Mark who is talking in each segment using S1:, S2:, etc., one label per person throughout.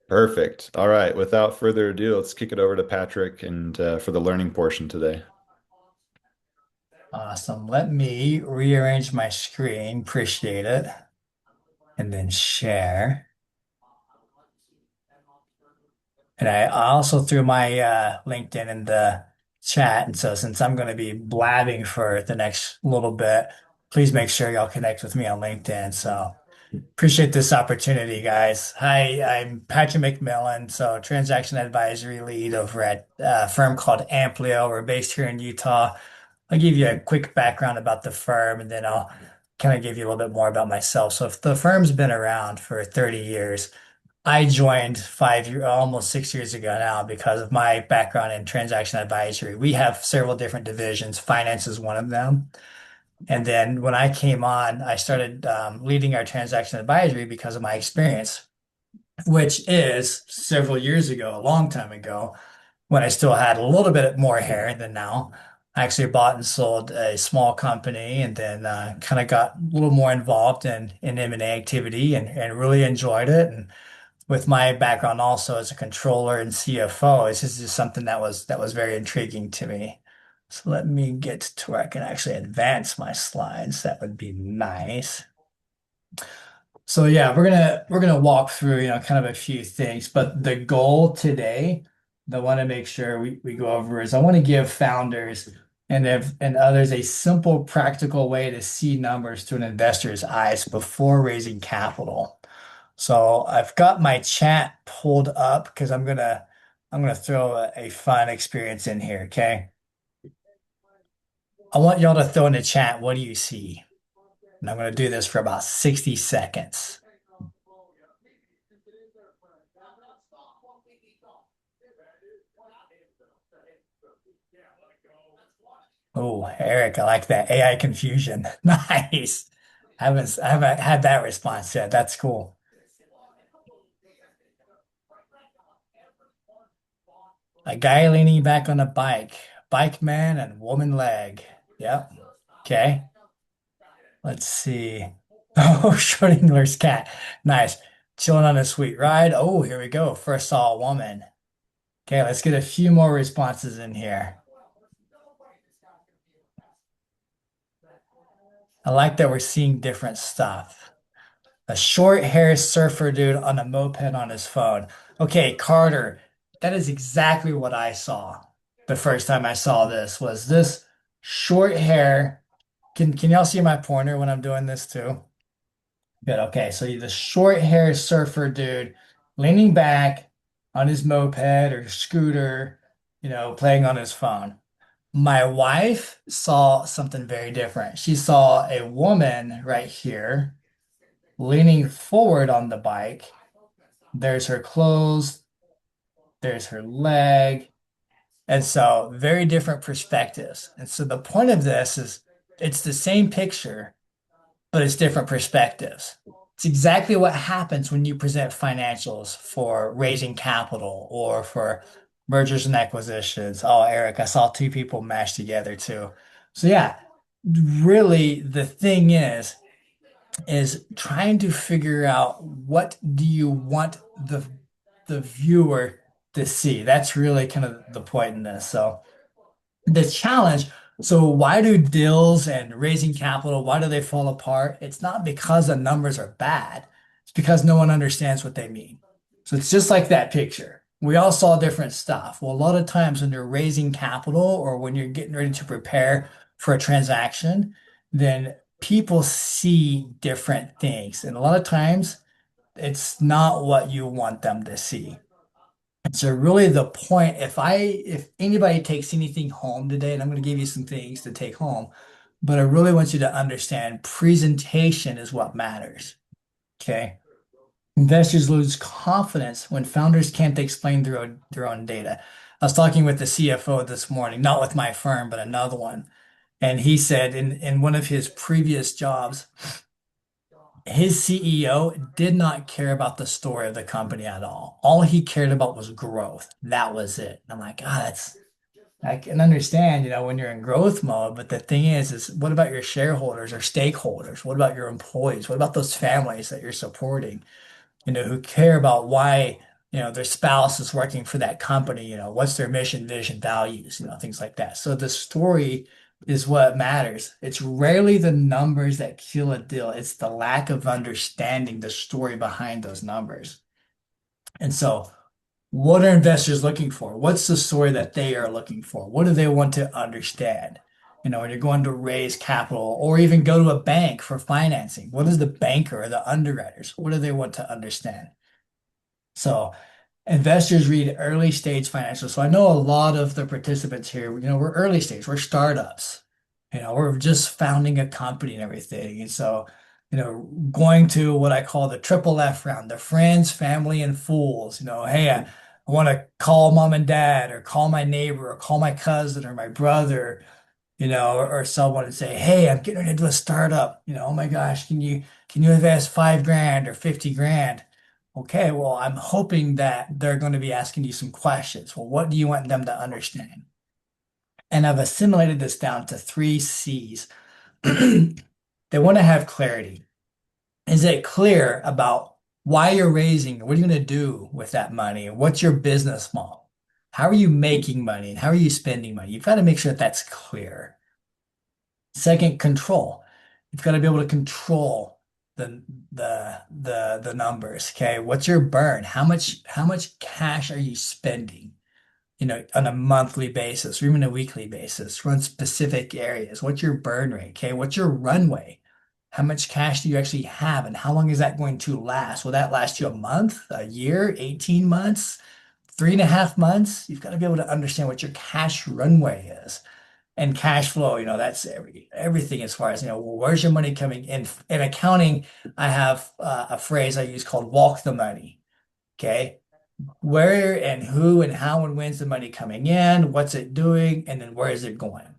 S1: Perfect. All right. Without further ado, let's kick it over to Patrick and for the learning portion today.
S2: Awesome. Let me rearrange my screen. Appreciate it. And then share. And I also threw my LinkedIn in the chat. And so since I'm going to be blabbing for the next little bit, please make sure y'all connect with me on LinkedIn. So appreciate this opportunity, guys. Hi, I'm Patrick McMillan, so transaction advisory lead over at a firm called Amplio. We're based here in Utah. I'll give you a quick background about the firm, and then I'll kind of give you a little bit more about myself. So if the firm's been around for 30 years, I joined 5 years, almost 6 years ago now because of my background in transaction advisory. We have several different divisions. Finance is one of them. And then when I came on, I started leading our transaction advisory because of my experience, which is several years ago, a long time ago, when I still had a little bit more hair than now. I actually bought and sold a small company and then kind of got a little more involved in M&A activity and really enjoyed it. And with my background also as a controller and CFO, it's just something that was very intriguing to me. So let me get to where I can actually advance my slides. That would be nice. So yeah, we're gonna walk through, kind of a few things, but the goal today that I want to make sure we go over is I want to give founders and others a simple, practical way to see numbers through an investor's eyes before raising capital. So I've got my chat pulled up because I'm gonna throw a fun experience in here, okay? I want y'all to throw in the chat, what do you see? And I'm gonna do this for about 60 seconds. Oh, Eric, I like that. AI confusion. Nice. I haven't had that response yet. That's cool. A guy leaning back on a bike man and woman leg. Yep. Okay. Let's see. Oh, Schrodinger's cat. Nice. Chilling on a sweet ride. Oh, here we go. First saw a woman. Okay, let's get a few more responses in here. I like that we're seeing different stuff. A short hair surfer dude on a moped on his phone. Okay, Carter, that is exactly what I saw the first time I saw this was this short hair. Can y'all see my pointer when I'm doing this too? Good. Okay, so the short hair surfer dude leaning back on his moped or scooter, playing on his phone. My wife saw something very different. She saw a woman right here leaning forward on the bike. There's her clothes, there's her leg. And so, very different perspectives. And so, the point of this is it's the same picture, but it's different perspectives. It's exactly what happens when you present financials for raising capital or for mergers and acquisitions. Oh, Eric, I saw two people mashed together too. So, yeah, really, the thing is trying to figure out what do you want the viewer to see. That's really kind of the point in this. So the challenge, so why do deals and raising capital, why do they fall apart? It's not because the numbers are bad. It's because no one understands what they mean. So it's just like that picture. We all saw different stuff. Well, a lot of times when you're raising capital or when you're getting ready to prepare for a transaction, then people see different things. And a lot of times it's not what you want them to see. And so really the point, if anybody takes anything home today, and I'm going to give you some things to take home, but I really want you to understand presentation is what matters. Okay. Investors lose confidence when founders can't explain their own data. I was talking with the CFO this morning, not with my firm, but another one. And he said in one of his previous jobs, his CEO did not care about the story of the company at all. All he cared about was growth. That was it. And I'm like, ah, I can understand, when you're in growth mode, but the thing is what about your shareholders or stakeholders? What about your employees? What about those families that you're supporting, who care about why? their spouse is working for that company, what's their mission, vision, values, things like that. So the story is what matters. It's rarely the numbers that kill a deal. It's the lack of understanding the story behind those numbers. And so what are investors looking for? What's the story that they are looking for? What do they want to understand? When you're going to raise capital or even go to a bank for financing, what is the banker or the underwriters? What do they want to understand? So investors read early stage financials. So I know a lot of the participants here, we're early stage, we're startups. We're just founding a company and everything. And so, going to what I call the triple F round, the friends, family, and fools. Hey, I want to call mom and dad or call my neighbor or call my cousin or my brother, or someone and say, hey, I'm getting into a startup. Oh my gosh, can you invest 5 grand or 50 grand? Okay, well, I'm hoping that they're going to be asking you some questions. Well, what do you want them to understand? And I've assimilated this down to 3 C's. They want to have clarity. Is it clear about why you're raising? What are you going to do with that money? What's your business model? How are you making money? And how are you spending money? You've got to make sure that that's clear. Second, control. You've got to be able to control the numbers. Okay. What's your burn? How much cash are you spending? On a monthly basis or even a weekly basis, run specific areas. What's your burn rate? Okay. What's your runway? How much cash do you actually have and how long is that going to last? Will that last you a month, a year, 18 months, 3.5 months? You've got to be able to understand what your cash runway is. And cash flow, that's everything as far as, well, where's your money coming in? In accounting, I have a phrase I use called walk the money. Okay. Where and who and how and when's the money coming in? What's it doing? And then where is it going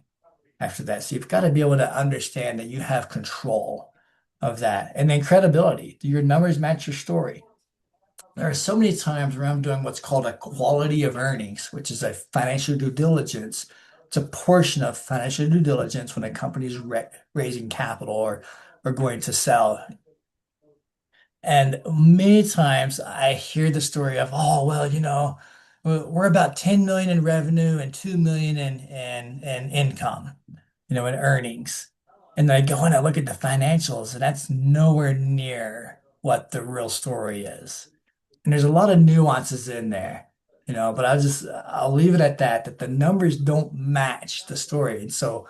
S2: after that? So you've got to be able to understand that you have control of that. And then credibility. Do your numbers match your story? There are so many times where I'm doing what's called a quality of earnings, which is a financial due diligence. It's a portion of financial due diligence when a company is raising capital or going to sell. And many times I hear the story of, oh, well, we're about 10 million in revenue and 2 million in income, in earnings. And I go and I look at the financials, and that's nowhere near what the real story is. And there's a lot of nuances in there, but I'll leave it at that, that the numbers don't match the story. And so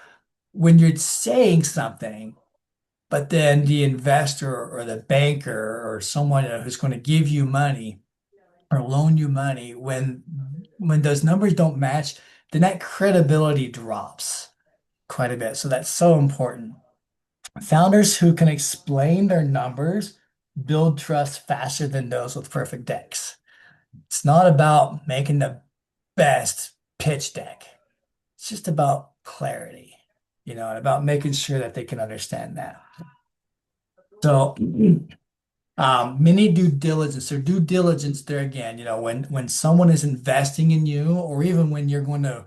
S2: when you're saying something, but then the investor or the banker or someone who's going to give you money or loan you money, when those numbers don't match, then that credibility drops quite a bit. So that's so important. Founders who can explain their numbers build trust faster than those with perfect decks. It's not about making the best pitch deck. It's just about clarity, and about making sure that they can understand that. So many due diligence, so due diligence there again, when someone is investing in you, or even when you're going to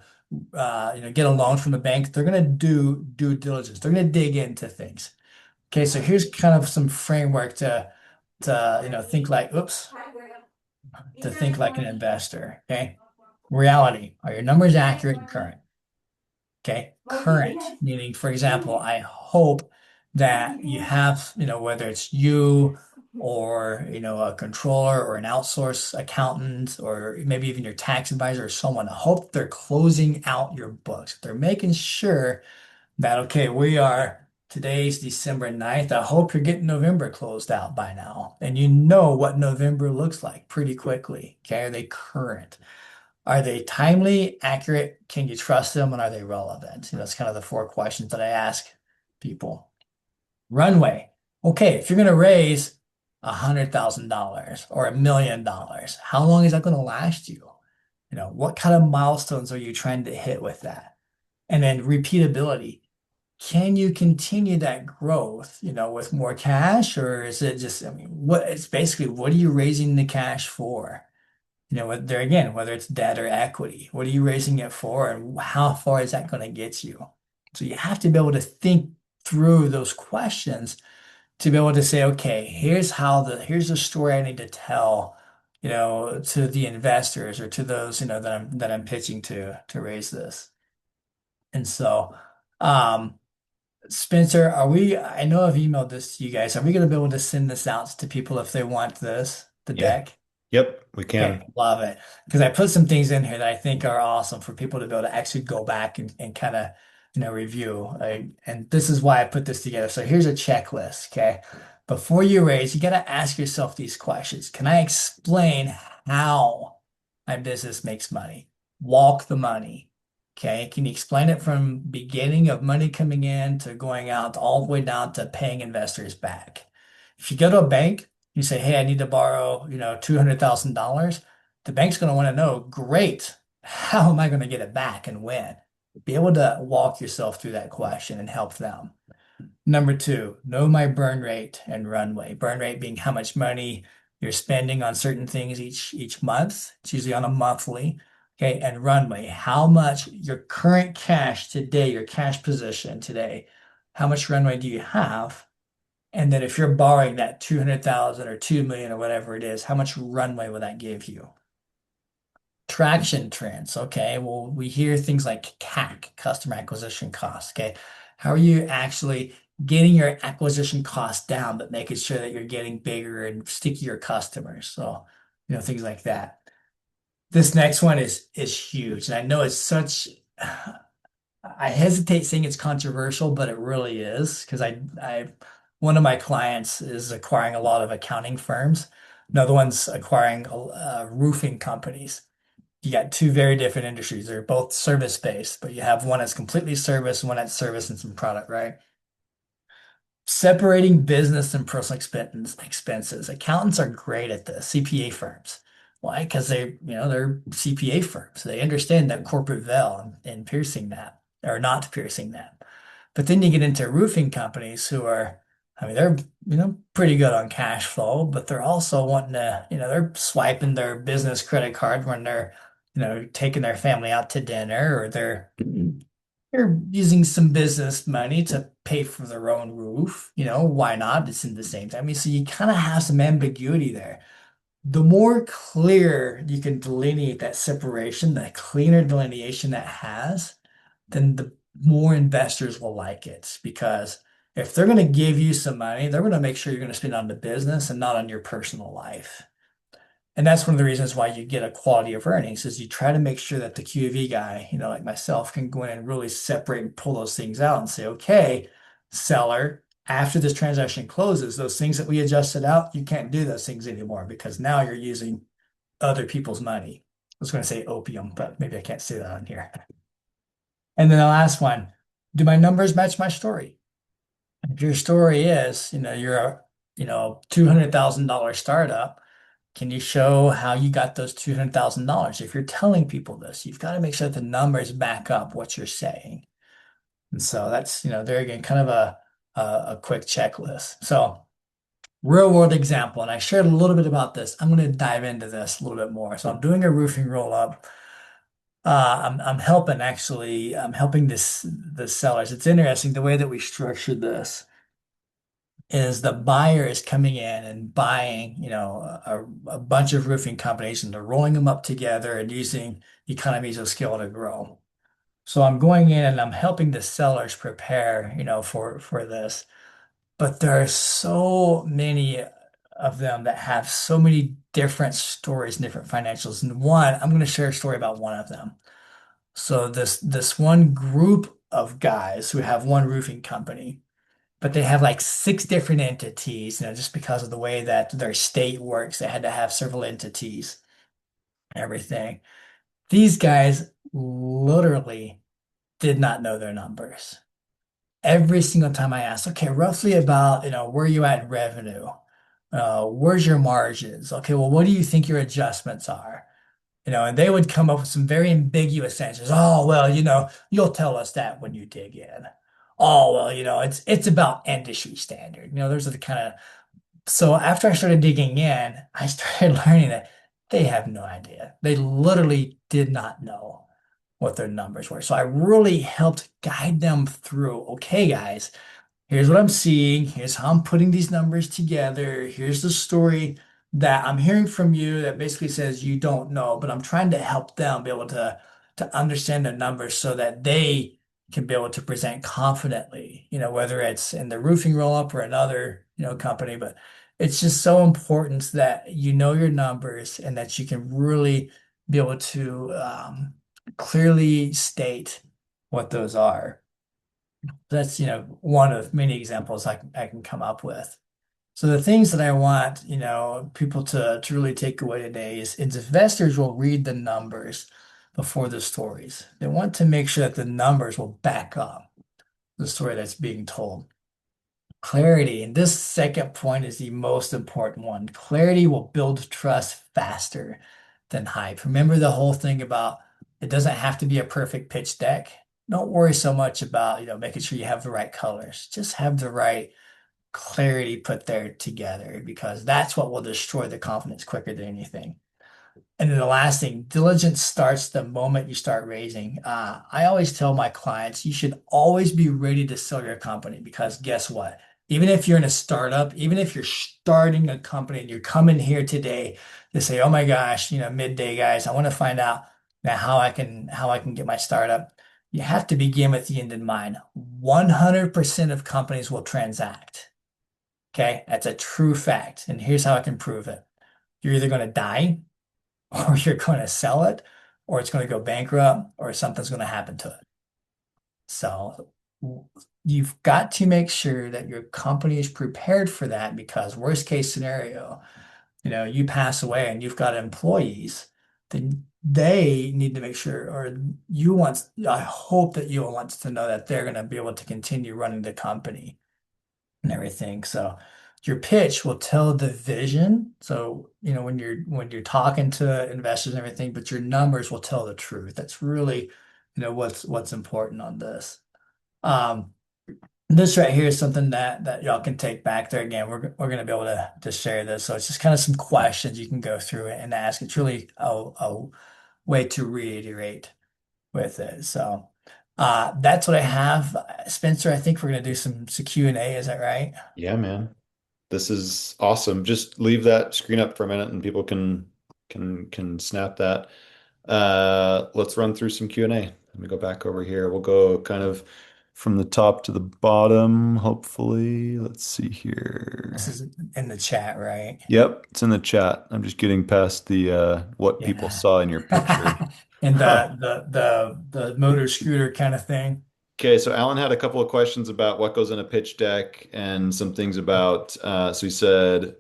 S2: get a loan from the bank, they're going to do due diligence. They're going to dig into things. Okay, so here's kind of some framework to think like, oops, to think like an investor. Okay, reality: are your numbers accurate and current? Okay, current, meaning, for example, I hope that you have, whether it's you or, a controller or an outsource accountant or maybe even your tax advisor or someone, I hope they're closing out your books. They're making sure that, okay, today's December 9th. I hope you're getting November closed out by now. And you know what November looks like pretty quickly. Okay, are they current? Are they timely, accurate? Can you trust them? And are they relevant? That's kind of the 4 questions that I ask people. Runway. Okay, if you're going to raise $100,000 or $1 million, how long is that going to last you? What kind of milestones are you trying to hit with that? And then repeatability. Can you continue that growth, with more cash, or is it just, it's basically, what are you raising the cash for? There again, whether it's debt or equity, what are you raising it for and how far is that going to get you? So you have to be able to think through those questions to be able to say, okay, here's the story I need to tell to the investors or to those, that I'm pitching to raise this. And so, um, Spencer, I know I've emailed this to you guys. Are we going to be able to send this out to people if they want the
S1: Yeah.
S2: deck?
S1: Yep, we
S2: Okay,
S1: can.
S2: love it. Because I put some things in here that I think are awesome for people to be able to actually go back and kind of, review. And this is why I put this together. So here's a checklist. Okay. Before you raise, you got to ask yourself these questions. Can I explain how my business makes money? Walk the money. Okay. Can you explain it from beginning of money coming in to going out all the way down to paying investors back? If you go to a bank, you say, hey, I need to borrow, $200,000. The bank's going to want to know, great, how am I going to get it back and when? Be able to walk yourself through that question and help them. Number two, know my burn rate and runway. Burn rate being how much money you're spending on certain things each month. It's usually on a monthly. Okay, and runway, how much your current cash today, your cash position today, how much runway do you have? And then if you're borrowing that 200,000 or 2 million or whatever it is, how much runway will that give you? Traction trends. Okay. Well, we hear things like CAC, customer acquisition costs. Okay. How are you actually getting your acquisition costs down, but making sure that you're getting bigger and stickier customers? So, things like that. This next one is huge. And I know it's such I hesitate saying it's controversial, but it really is because one of my clients is acquiring a lot of accounting firms. Another one's acquiring roofing companies. You got two very different industries. They're both service based, but you have one that's completely service and one that's service and some product, right? Separating business and personal expenses. Accountants are great at this, CPA firms. Why? Because they're CPA firms. They understand that corporate veil and piercing that, or not piercing that. But then you get into roofing companies who are, I mean, they're, pretty good on cash flow, but they're also wanting to, they're swiping their business credit card when they're, taking their family out to dinner, or they're using some business money to pay for their own roof. Why not? It's in the same time. I mean, so you kind of have some ambiguity there. The more clear you can delineate that separation, the cleaner delineation that has, then the more investors will like it. Because if they're going to give you some money, they're going to make sure you're going to spend it on the business and not on your personal life. And that's one of the reasons why you get a quality of earnings is you try to make sure that the QV guy, like myself, can go in and really separate and pull those things out and say, okay, seller, after this transaction closes, those things that we adjusted out, you can't do those things anymore because now you're using other people's money. I was going to say opium, but maybe I can't say that on here. And then the last one, do my numbers match my story? If your story is, you're a, $200,000 startup, can you show how you got those $200,000? If you're telling people this, you've got to make sure that the numbers back up what you're saying. And so that's, there again, kind of a quick checklist. So real world example, and I shared a little bit about this. I'm going to dive into this a little bit more. So I'm doing a roofing roll up. I'm helping the sellers. It's interesting the way that we structured this is the buyer is coming in and buying, a bunch of roofing companies and they're rolling them up together and using economies of scale to grow. So I'm going in and I'm helping the sellers prepare, for this. But there are so many of them that have so many different stories and different financials. And one, I'm going to share a story about one of them. So this one group of guys who have one roofing company, but they have like six different entities, just because of the way that their state works, they had to have several entities and everything. These guys literally did not know their numbers. Every single time I asked, okay, roughly about, where you at in revenue? Where's your margins? Okay, well, what do you think your adjustments are? And they would come up with some very ambiguous answers. Oh, well, you'll tell us that when you dig in. Oh, well, it's about industry standard. Those are the kind of so after I started digging in, I started learning that they have no idea. They literally did not know what their numbers were. So I really helped guide them through, okay, guys, here's what I'm seeing. Here's how I'm putting these numbers together. Here's the story. that I'm hearing from you that basically says you don't know, but I'm trying to help them be able to understand the numbers so that they can be able to present confidently, whether it's in the roofing roll up or another, company. But it's just so important that you know your numbers and that you can really be able to clearly state what those are. That's, one of many examples I can come up with. So the things that I want, people to really take away today is investors will read the numbers before the stories. They want to make sure that the numbers will back up the story that's being told. Clarity, and this second point is the most important one. Clarity will build trust faster than hype. Remember the whole thing about it doesn't have to be a perfect pitch deck. Don't worry so much about, making sure you have the right colors. Just have the right clarity put there together because that's what will destroy the confidence quicker than anything. And then the last thing, diligence starts the moment you start raising. I always tell my clients you should always be ready to sell your company because guess what? Even if you're in a startup, even if you're starting a company and you're coming here today to say, "Oh my gosh, Midday guys, I want to find out now how I can get my startup." You have to begin with the end in mind. 100% of companies will transact. Okay, that's a true fact. And here's how I can prove it. You're either going to die, or you're going to sell it, or it's going to go bankrupt, or something's going to happen to it. So you've got to make sure that your company is prepared for that because worst case scenario, you pass away and you've got employees, then they need to make sure, or I hope that you want to know that they're going to be able to continue running the company and everything. So your pitch will tell the vision. So, when you're talking to investors and everything, but your numbers will tell the truth. That's really, what's important on this. Um, this right here is something that y'all can take back there again. We're gonna be able to share this. So it's just kind of some questions you can go through and ask. It's really a way to reiterate with it. So that's what I have. Spencer, I think we're gonna do some Q&A. Is that right?
S1: Yeah, man. This is awesome. Just leave that screen up for a minute and people can snap that. Let's run through some Q&A. Let me go back over here. We'll go kind of from the top to the bottom, hopefully. Let's see
S2: This
S1: here.
S2: is in the chat, right?
S1: Yep, it's in the chat. I'm just getting past the what people
S2: Yeah.
S1: saw in your picture.
S2: And the motor scooter kind of thing.
S1: Okay, so Alan had a couple of questions about what goes in a pitch deck and some things about, so he said,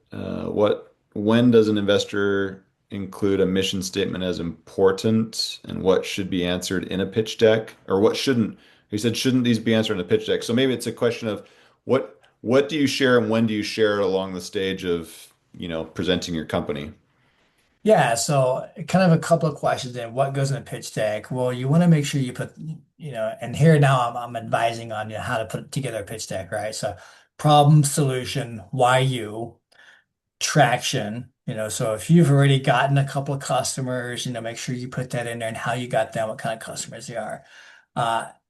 S1: when does an investor include a mission statement as important and what should be answered in a pitch deck or what shouldn't? He said, shouldn't these be answered in a pitch deck? So maybe it's a question of what do you share and when do you share it along the stage of, presenting your company?
S2: Yeah, so kind of a couple of questions in what goes in a pitch deck. Well, you want to make sure you put, and here now I'm advising on how to put together a pitch deck, right? So problem, solution, why you, traction, so if you've already gotten a couple of customers, make sure you put that in there and how you got them, what kind of customers they are.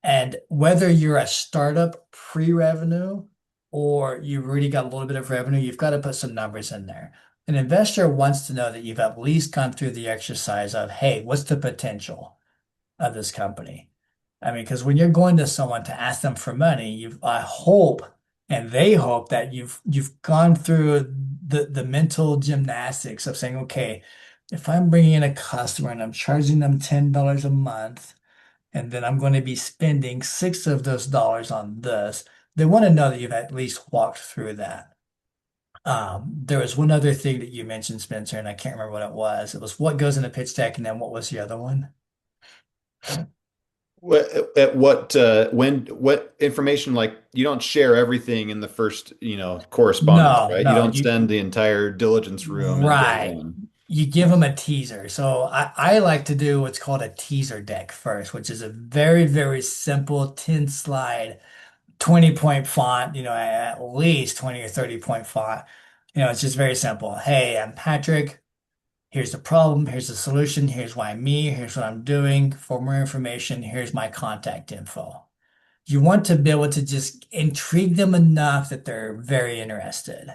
S2: And whether you're a startup pre-revenue or you've already got a little bit of revenue, you've got to put some numbers in there. An investor wants to know that you've at least gone through the exercise of, hey, what's the potential of this company? I mean, because when you're going to someone to ask them for money, I hope and they hope that you've gone through the mental gymnastics of saying, okay, if I'm bringing in a customer and I'm charging them $10 a month, and then I'm going to be spending six of those dollars on this, they want to know that you've at least walked through that. There was one other thing that you mentioned, Spencer, and I can't remember what it was. It was what goes in a pitch deck, and then what was the other one?
S1: What information, like you don't share everything in the first, correspondence,
S2: No,
S1: right? You
S2: no,
S1: don't spend the entire diligence room in day
S2: right.
S1: one.
S2: You give them a teaser. So I like to do what's called a teaser deck first, which is a very, very simple 10 slide 20-point font, at least 20 or 30-point font. It's just very simple. Hey, I'm Patrick. Here's the problem. Here's the solution. Here's why me. Here's what I'm doing. For more information, here's my contact info. You want to be able to just intrigue them enough that they're very interested.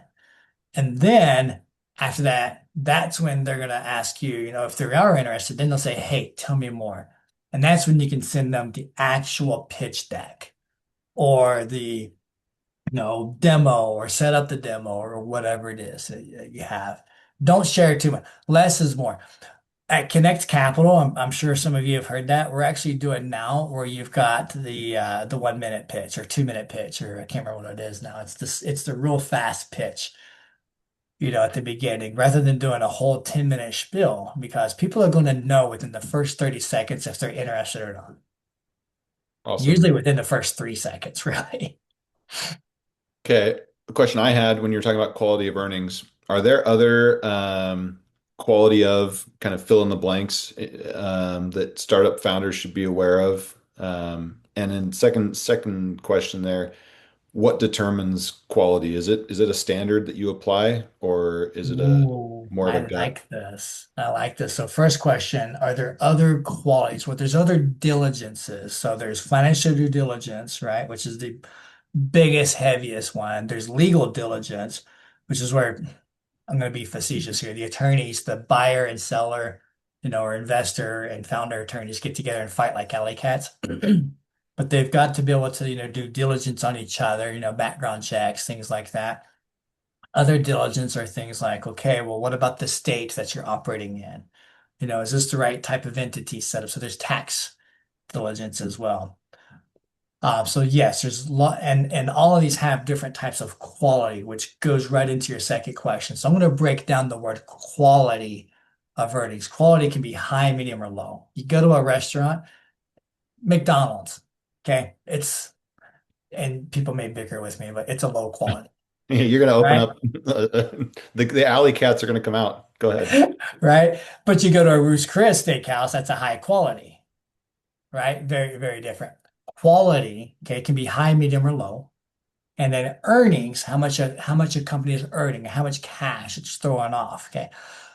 S2: And then After that, that's when they're going to ask you, if they are interested, then they'll say, hey, tell me more. And that's when you can send them the actual pitch deck or the, demo or set up the demo or whatever it is that you have. Don't share too much. Less is more. At Connect Capital, I'm sure some of you have heard that. We're actually doing now where you've got the 1 minute pitch or 2 minute pitch, or I can't remember what it is now. It's the real fast pitch, at the beginning, rather than doing a whole 10-minute spiel, because people are going to know within the first 30 seconds if they're interested or not.
S1: Awesome.
S2: Usually within the first 3 seconds, really.
S1: Okay. The question I had when you were talking about quality of earnings, are there other quality of kind of fill in the blanks that startup founders should be aware of? And then second question there, what determines quality? Is it a standard that you apply, or is it a
S2: Ooh,
S1: more of a
S2: I
S1: gut?
S2: like this. I like this. So first question, are there other qualities? Well, there's other diligences. So there's financial due diligence, right? Which is the biggest, heaviest one. There's legal diligence, which is where I'm going to be facetious here. The attorneys, the buyer and seller, or investor and founder attorneys get together and fight like alley cats. But they've got to be able to, do diligence on each other, background checks, things like that. Other diligence are things like, okay, well, what about the state that you're operating in? Is this the right type of entity setup? So there's tax diligence as well. So yes, there's a lot, and all of these have different types of quality, which goes right into your second question. So I'm going to break down the word quality of earnings. Quality can be high, medium, or low. You go to a restaurant, McDonald's, okay, and people may bicker with me, but it's a low quality,
S1: You're going to open
S2: right?
S1: up the alley cats are going to come out. Go ahead.
S2: Right? But you go to a Ruth's Chris steakhouse, that's a high quality, right? Very, very different. Quality, okay, can be high, medium, or low. And then earnings, how much a company is earning, how much cash it's throwing off. Okay.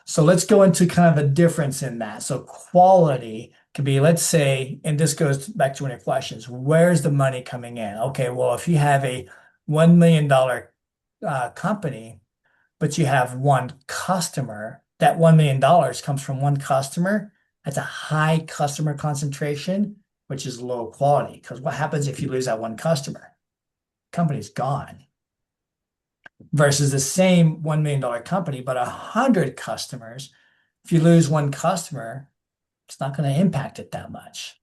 S2: So let's go into kind of a difference in that. So quality could be, let's say, and this goes back to one of your questions, where's the money coming in? Okay, well, if you have a $1 million company, but you have one customer, that $1 million comes from one customer. That's a high customer concentration, which is low quality. Because what happens if you lose that one customer? Company's gone. Versus the same $1 million company, but 100 customers. If you lose one customer, it's not going to impact it that much.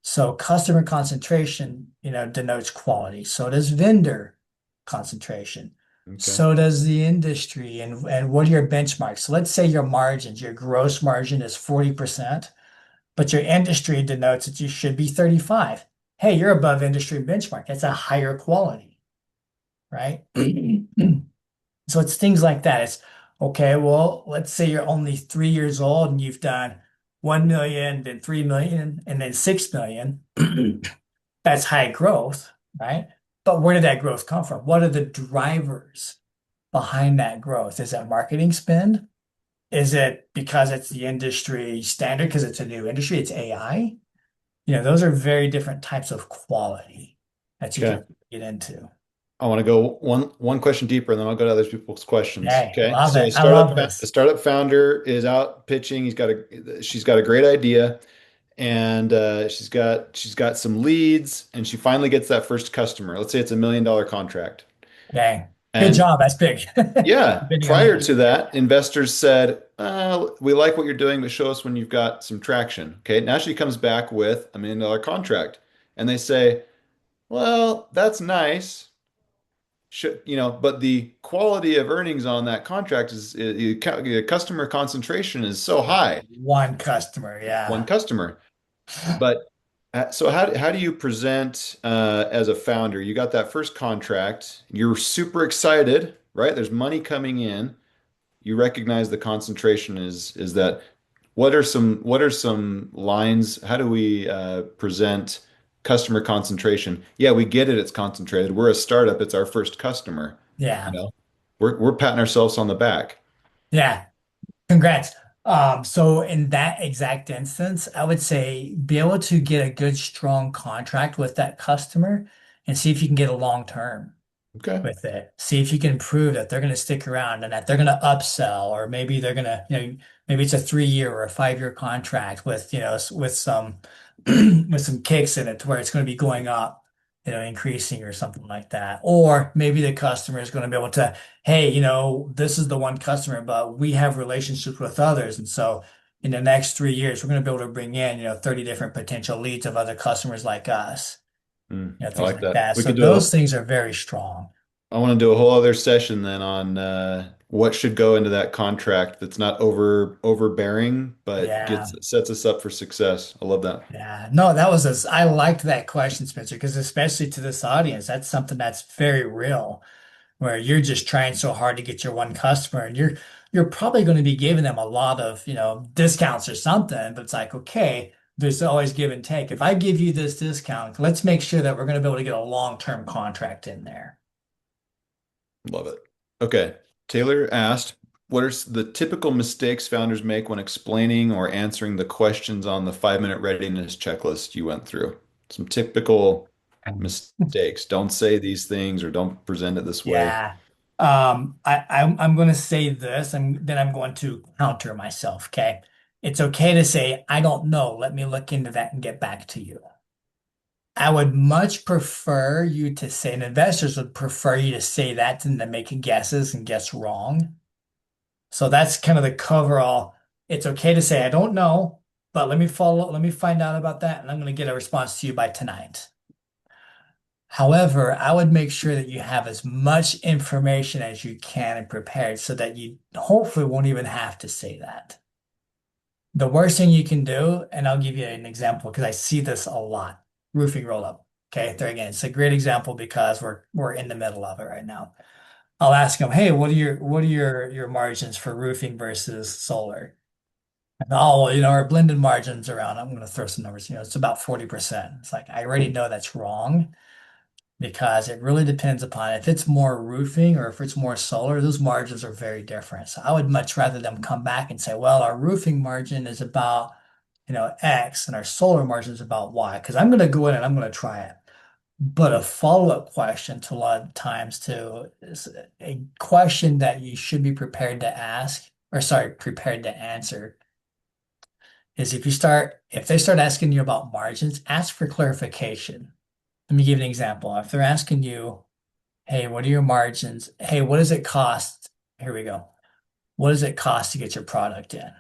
S2: So customer concentration, denotes quality. So does vendor concentration.
S1: Okay.
S2: So does the industry and what are your benchmarks? So let's say your margins, your gross margin is 40%, but your industry denotes that you should be 35. Hey, you're above industry benchmark. That's a higher quality, right? So it's things like that. It's okay, well, let's say you're only 3 years old and you've done 1 million, then 3 million, and then 6 million. That's high growth, right? But where did that growth come from? What are the drivers behind that growth? Is it marketing spend? Is it because it's the industry standard because it's a new industry? It's AI. Those are very different types of quality that you
S1: Okay.
S2: can get into.
S1: I want to go one question deeper, and then I'll go to other people's questions.
S2: Hey,
S1: Okay.
S2: love
S1: So
S2: it. I love
S1: a
S2: this.
S1: startup founder is out pitching. She's got a great idea, and she's got some leads, and she finally gets that first customer. Let's say it's $1 million contract.
S2: Dang. Good
S1: And
S2: job. That's big.
S1: yeah,
S2: Depending on the
S1: prior to
S2: industry.
S1: that, investors said, we like what you're doing, but show us when you've got some traction. Okay. Now she comes back with $1 million contract, and they say, well, that's nice. But the quality of earnings on that contract the customer concentration is so high,
S2: One customer.
S1: one
S2: Yeah.
S1: customer. But so how do you present as a founder? You got that first contract, you're super excited, right? There's money coming in. You recognize the concentration is that. What are some lines? How do we present customer concentration? Yeah, we get it. It's concentrated. We're a startup. It's our first customer. You
S2: Yeah.
S1: know, we're patting ourselves on the back.
S2: Yeah. Congrats. So in that exact instance, I would say be able to get a good, strong contract with that customer and see if you can get a long term.
S1: Okay.
S2: with it. See if you can prove that they're going to stick around and that they're going to upsell, or maybe they're going to, maybe it's a 3 year or a 5 year contract with, with some with some kicks in it to where it's going to be going up, increasing or something like that. Or maybe the customer is going to be able to, hey, this is the one customer, but we have relationships with others. And so in the next 3 years, we're going to be able to bring in, 30 different potential leads of other customers like us,
S1: I
S2: things
S1: like
S2: like
S1: that.
S2: that.
S1: We
S2: So
S1: could do
S2: those things are very strong.
S1: I want to do a whole other session then on what should go into that contract that's not overbearing, but
S2: Yeah.
S1: gets sets us up for success. I love that.
S2: Yeah. No, that was I liked that question, Spencer, because especially to this audience, that's something that's very real, where you're just trying so hard to get your one customer and you're probably going to be giving them a lot of, discounts or something, but it's like, okay, there's always give and take. If I give you this discount, let's make sure that we're going to be able to get a long-term contract in there.
S1: Love it. Okay. Taylor asked, what are the typical mistakes founders make when explaining or answering the questions on the 5 minute readiness checklist you went through? Some typical mistakes. Don't say these things or don't present it this way.
S2: Yeah. I'm going to say this, and then I'm going to counter myself. Okay. It's okay to say, I don't know. Let me look into that and get back to you. I would much prefer you to say, and investors would prefer you to say that than to make guesses and guess wrong. So that's kind of the coverall. It's okay to say, I don't know, but let me find out about that, and I'm going to get a response to you by tonight. However, I would make sure that you have as much information as you can and prepared so that you hopefully won't even have to say that. The worst thing you can do, and I'll give you an example because I see this a lot, roofing roll up. Okay, there again, it's a great example because we're in the middle of it right now. I'll ask them, hey, what are your margins for roofing versus solar? And, oh, well, our blended margins around, I'm going to throw some numbers, it's about 40%. It's like I already know that's wrong because it really depends upon if it's more roofing or if it's more solar, those margins are very different. So I would much rather them come back and say, well, our roofing margin is about, X and our solar margin is about Y, because I'm going to go in and I'm going to try it. But a follow-up question to a lot of times too is a question that you should be prepared to ask, or sorry, prepared to answer is if they start asking you about margins, ask for clarification. Let me give you an example. If they're asking you, hey, what are your margins? Hey, what does it cost? Here we go. What does it cost to get your product in? And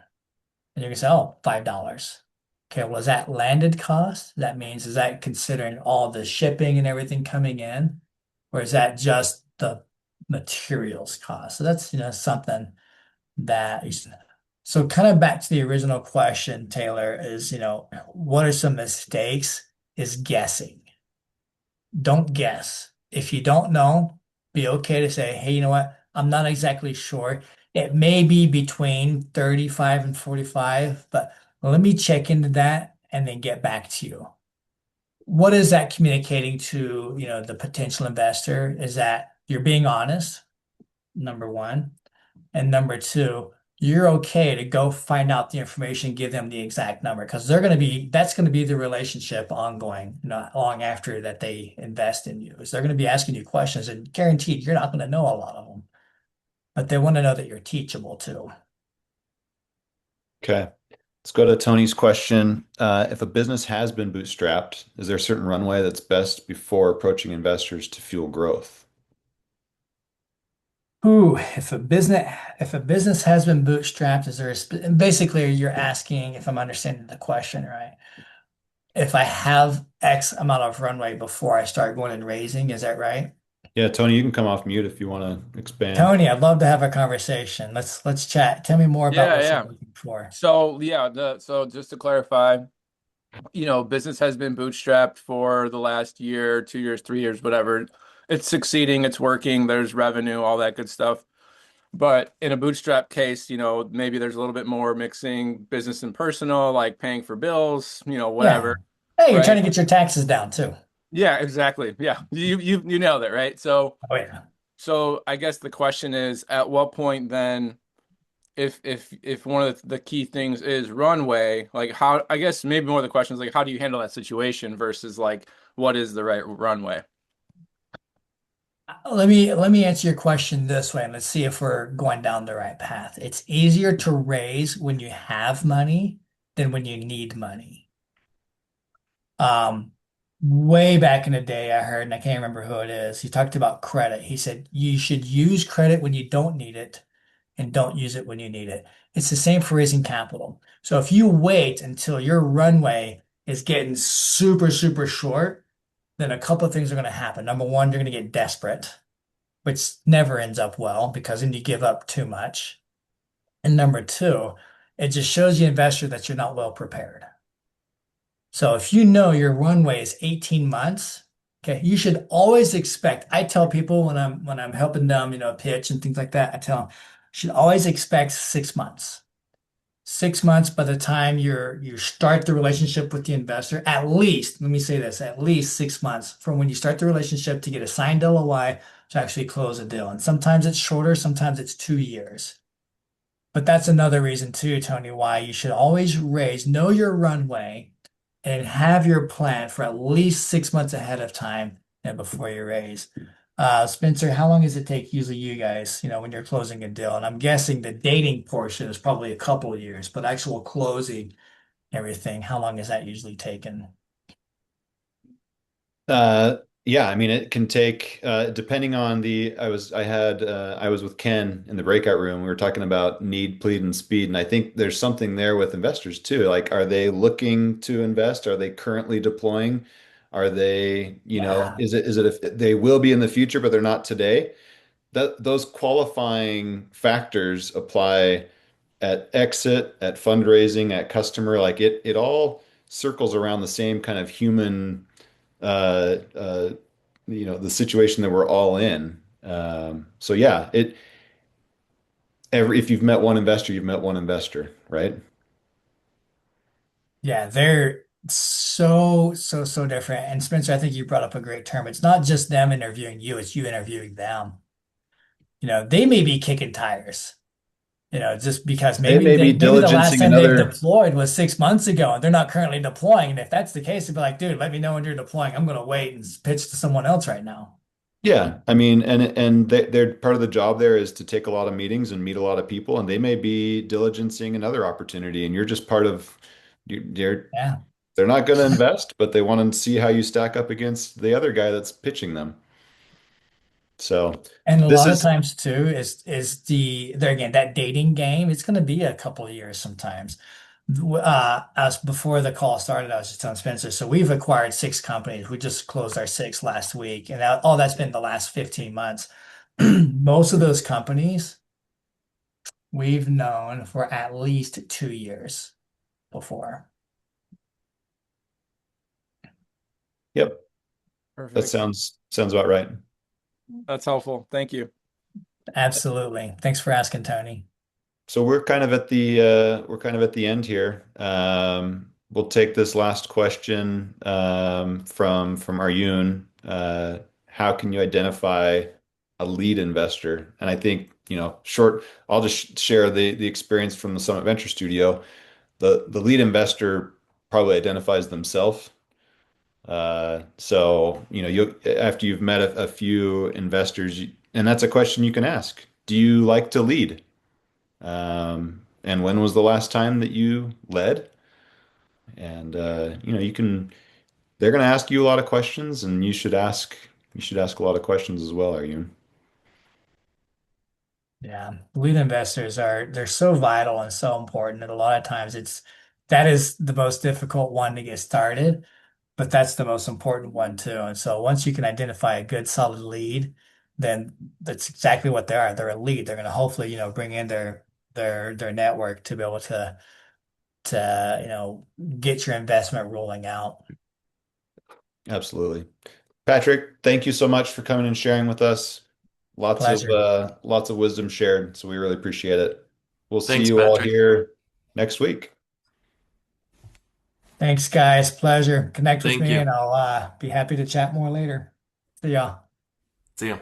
S2: you're gonna say, oh, $5. Okay, well, is that landed cost? That means, is that considering all the shipping and everything coming in? Or is that just the materials cost? So that's, something that is, so kind of back to the original question, Taylor, is, what are some mistakes? Is guessing. Don't guess. If you don't know, be okay to say, hey, you know what? I'm not exactly sure. It may be between 35 and 45, but let me check into that and then get back to you. What is that communicating to, the potential investor? Is that you're being honest, number one. And number two, you're okay to go find out the information, give them the exact number because that's going to be the relationship ongoing, not long after that they invest in you. Is they're going to be asking you questions and guaranteed you're not going to know a lot of them, but they want to know that you're teachable too.
S1: Okay. Let's go to Tony's question. If a business has been bootstrapped, is there a certain runway that's best before approaching investors to fuel growth?
S2: Ooh, if a business has been bootstrapped, is there basically you're asking if I'm understanding the question right? If I have X amount of runway before I start going and raising, is that right?
S1: Yeah, Tony, you can come off mute if you want to expand.
S2: Tony, I'd love to have a conversation. Let's chat. Tell me more about
S3: Yeah,
S2: what you're
S3: yeah.
S2: looking for.
S3: So yeah, so just to clarify, business has been bootstrapped for the last year, 2 years, 3 years, whatever. It's succeeding, it's working, there's revenue, all that good stuff. But in a bootstrap case, maybe there's a little bit more mixing business and personal, like paying for bills,
S2: Yeah.
S3: whatever,
S2: Hey, you're trying
S3: right?
S2: to get your taxes down too.
S3: Yeah, exactly. Yeah. You nailed it, right? So
S2: Oh yeah.
S3: so I guess the question is, at what point then if one of the key things is runway, like how, I guess maybe more of the question is like how do you handle that situation versus like what is the right runway?
S2: Let me answer your question this way, and let's see if we're going down the right path. It's easier to raise when you have money than when you need money. Um, Way back in the day, I heard, and I can't remember who it is. He talked about credit. He said you should use credit when you don't need it and don't use it when you need it. It's the same for raising capital. So if you wait until your runway is getting super, super short, then a couple of things are going to happen. Number one, you're going to get desperate, which never ends up well because then you give up too much. And number two, it just shows the investor that you're not well prepared. So if you know your runway is 18 months, okay, you should always expect. I tell people when I'm helping them, pitch and things like that, I tell them you should always expect 6 months. 6 months by the time you start the relationship with the investor, at least, let me say this, at least 6 months from when you start the relationship to get a signed LOI to actually close a deal. And sometimes it's shorter, sometimes it's 2 years. But that's another reason too, Tony, why you should always know your runway and have your plan for at least 6 months ahead of time and before you raise. Spencer, how long does it take usually you guys, when you're closing a deal? And I'm guessing the dating portion is probably a couple of years, but actual closing everything, how long is that usually taken?
S1: Uh, yeah, I mean, it can take, depending on I was with Ken in the breakout room. We were talking about need, plead, and speed. And I think there's something there with investors too. Like, are they looking to invest? Are they currently deploying? Are they,
S2: Yeah.
S1: is it if they will be in the future, but they're not today? Those qualifying factors apply at exit, at fundraising, at customer. Like it all circles around the same kind of human uh, uh, the situation that we're all in. So yeah, if you've met one investor, you've met one investor, right?
S2: Yeah, they're so, so, so different. And Spencer, I think you brought up a great term. It's not just them interviewing you, it's you interviewing them. They may be kicking tires, just because
S1: They
S2: maybe
S1: may be
S2: maybe the last
S1: diligencing
S2: time they've
S1: another.
S2: deployed was 6 months ago and they're not currently deploying. And if that's the case, they'd be like, dude, let me know when you're deploying. I'm gonna wait and pitch to someone else right now.
S1: Yeah, I mean, and they're part of the job there is to take a lot of meetings and meet a lot of people, and they may be diligencing another opportunity, and you're just part of.
S2: Yeah.
S1: They're not going to invest, but they want to see how you stack up against the other guy that's pitching them. So
S2: And a
S1: this
S2: lot of
S1: is,
S2: times too is there again that dating game. It's going to be a couple of years sometimes. As before the call started, I was just telling Spencer. So we've acquired 6 companies. We just closed our sixth last week, and all that's been the last 15 months. Most of those companies we've known for at least 2 years before.
S1: yep, that
S3: Perfect.
S1: sounds about right.
S3: That's helpful. Thank you.
S2: Absolutely. Thanks for asking, Tony.
S1: So we're kind of at the end here. We'll take this last question from Arjun. How can you identify a lead investor? And I think, short, I'll just share the experience from the Summit Venture Studio. The lead investor probably identifies themselves. So, you after you've met a few investors, and that's a question you can ask. Do you like to lead? And when was the last time that you led? And they're going to ask you a lot of questions, and you should ask a lot of questions as well, are you?
S2: Yeah, lead investors they're so vital and so important that a lot of times that is the most difficult one to get started, but that's the most important one too. And so once you can identify a good solid lead, then that's exactly what they are. They're a lead. They're going to hopefully, bring in their network to be able to get your investment rolling out.
S1: Absolutely. Patrick, thank you so much for coming and sharing with us.
S2: Pleasure.
S1: Lots of wisdom shared, so we really appreciate it. We'll see
S4: Thanks,
S1: you all
S4: Patrick.
S1: here next week.
S2: Thanks, guys. Pleasure. Connect with
S4: Thank
S2: me
S4: you.
S2: and I'll be happy to chat more later. See ya.
S4: See ya.